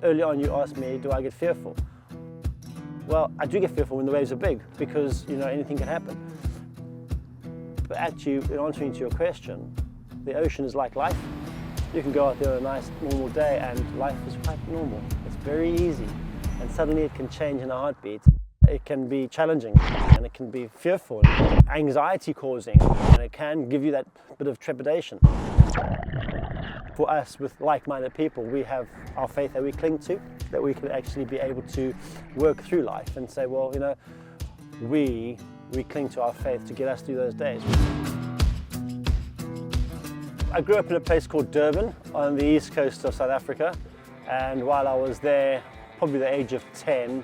early on you asked me, do I get fearful? Well, I do get fearful when the waves are big because, you know, anything can happen. But actually, in answering to your question, the ocean is like life. You can go out there on a nice normal day and life is quite normal. It's very easy, and suddenly it can change in a heartbeat. It can be challenging and it can be fearful, anxiety causing, and it can give you that bit of trepidation. For us, with like-minded people, we have our faith that we cling to, that we can actually be able to work through life and say, well, you know, we cling to our faith to get us through those days. I grew up in a place called Durban on the east coast of South Africa, and while I was there, probably the age of 10,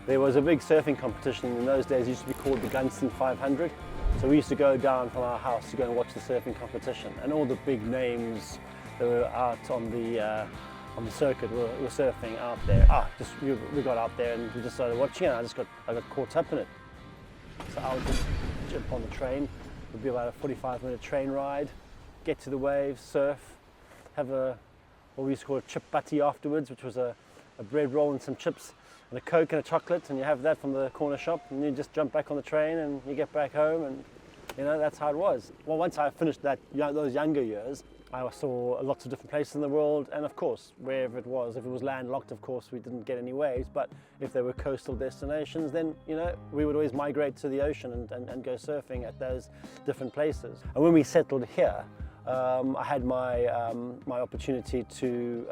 there was a big surfing competition. In those days it used to be called the Glössner 500. So we used to go down from our house to go and watch the surfing competition, and all the big names that were out on the circuit were surfing out there. We got out there and we just started watching it. I got caught up in it. So I would just jump on the train. It would be about a 45-minute train ride, get to the waves, surf, have what we used to call a chip butty afterwards, which was a bread roll and some chips and a Coke and a chocolate, and you have that from the corner shop, and you just jump back on the train and you get back home, and you know, that's how it was. Well, once I finished those younger years, I saw lots of different places in the world, and of course, wherever it was, if it was landlocked, of course, we didn't get any waves, but if there were coastal destinations, then, you know, we would always migrate to the ocean and go surfing at those different places. And when we settled here, I had my opportunity to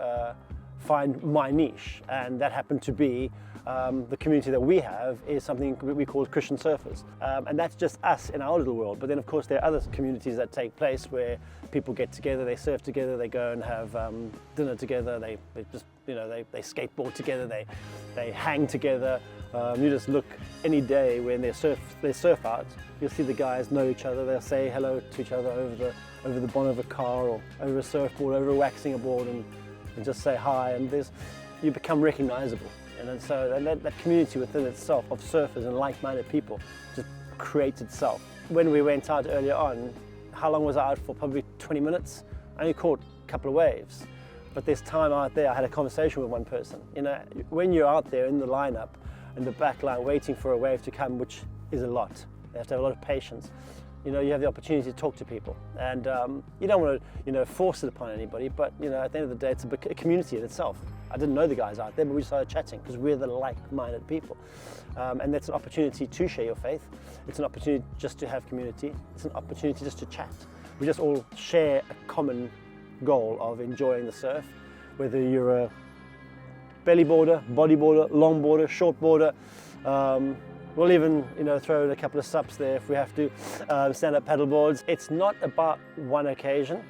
find my niche, and that happened to be the community that we have is something we call Christian surfers, and that's just us in our little world. But then of course there are other communities that take place where people get together, they surf together, they go and have dinner together, they just, you know, they skateboard together, they hang together. You just look any day when they surf out, you'll see the guys know each other, they'll say hello to each other over the bonnet of a car or over a surfboard, over waxing a board, and just say hi, and you become recognizable. And so that community within itself of surfers and like-minded people just creates itself. When we went out earlier on, how long was I out for? Probably 20 minutes. I only caught a couple of waves. But this time out there, I had a conversation with one person. You know, when you're out there in the lineup, in the back line, waiting for a wave to come, which is a lot. You have to have a lot of patience. You know, you have the opportunity to talk to people, and you don't want to, you know, force it upon anybody, but, you know, at the end of the day, it's a community in itself. I didn't know the guys out there, but we started chatting because we're the like-minded people. And that's an opportunity to share your faith. It's an opportunity just to have community. It's an opportunity just to chat. We just all share a common goal of enjoying the surf, whether you're a belly boarder, bodyboarder, longboarder, shortboarder. We'll even, you know, throw in a couple of sups there if we have to, stand-up paddle boards. It's not about one occasion,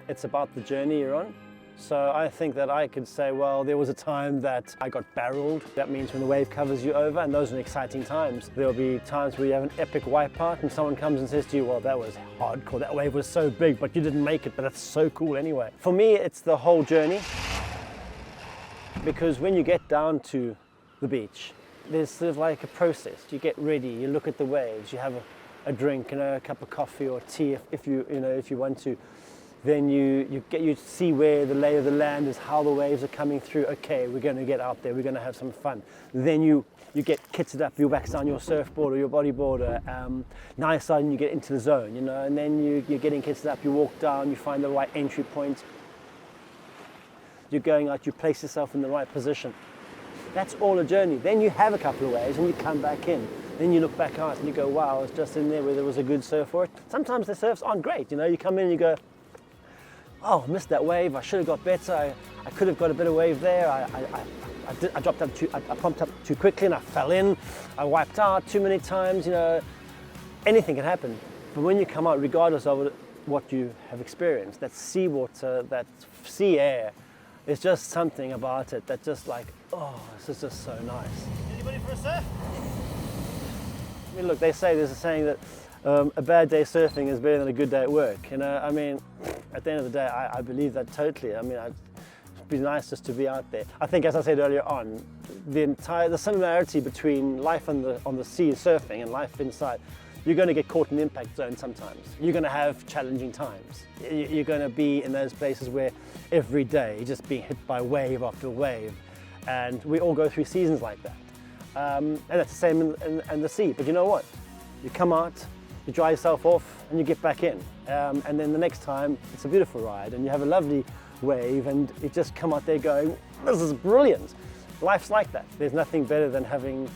it's about the journey you're on. So I think that I could say, well, there was a time that I got barreled. That means when the wave covers you over, and those are exciting times. There'll be times where you have an epic wipeout and someone comes and says to you, well, that was hardcore, that wave was so big, but you didn't make it, but that's so cool anyway. For me, it's the whole journey, because when you get down to the beach, there's sort of like a process. You get ready, you look at the waves, you have a drink, you know, a cup of coffee or tea if you want to. Then you see where the lay of the land is, how the waves are coming through. Okay, we're going to get out there, we're going to have some fun. Then you get kitted up, you wax down your surfboard or your bodyboarder. Now suddenly you get into the zone, you know, and then you're getting kitted up, you walk down, you find the right entry point. You're going out, you place yourself in the right position. That's all a journey. Then you have a couple of waves and you come back in. Then you look back out and you go, wow, I was just in there where there was a good surf for it. Sometimes the surfs aren't great, you know, you come in and you go, oh, I missed that wave, I should have got better, I could have got a better wave there, I pumped up too quickly and I fell in, I wiped out too many times, you know, anything can happen. But when you come out, regardless of what you have experienced, that seawater, that sea air, it's just something about it that just like, oh, this is just so nice. Anybody for a surf? I mean, look, they say, there's a saying that a bad day surfing is better than a good day at work. You know, I mean, at the end of the day, I believe that totally. I mean, it'd be nice just to be out there. I think, as I said earlier on, the similarity between life on the sea surfing and life inside, you're going to get caught in the impact zone sometimes. You're going to have challenging times. You're going to be in those places where every day you're just being hit by wave after wave. And we all go through seasons like that. And that's the same in the sea. But you know what? You come out, you dry yourself off, and you get back in. And then the next time, it's a beautiful ride, and you have a lovely wave, and you just come out there going, this is brilliant. Life's like that. There's nothing better than having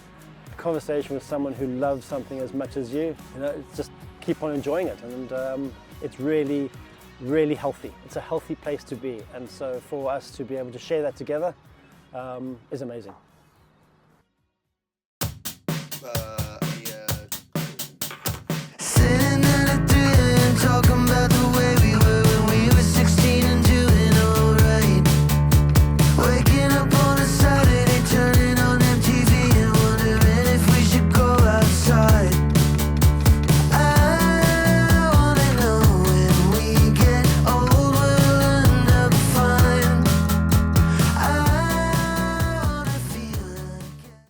a conversation with someone who loves something as much as you. You know, it's just keep on enjoying it, and it's really, really healthy. It's a healthy place to be, and so for us to be able to share that together is amazing. Sitting in a dream, talking about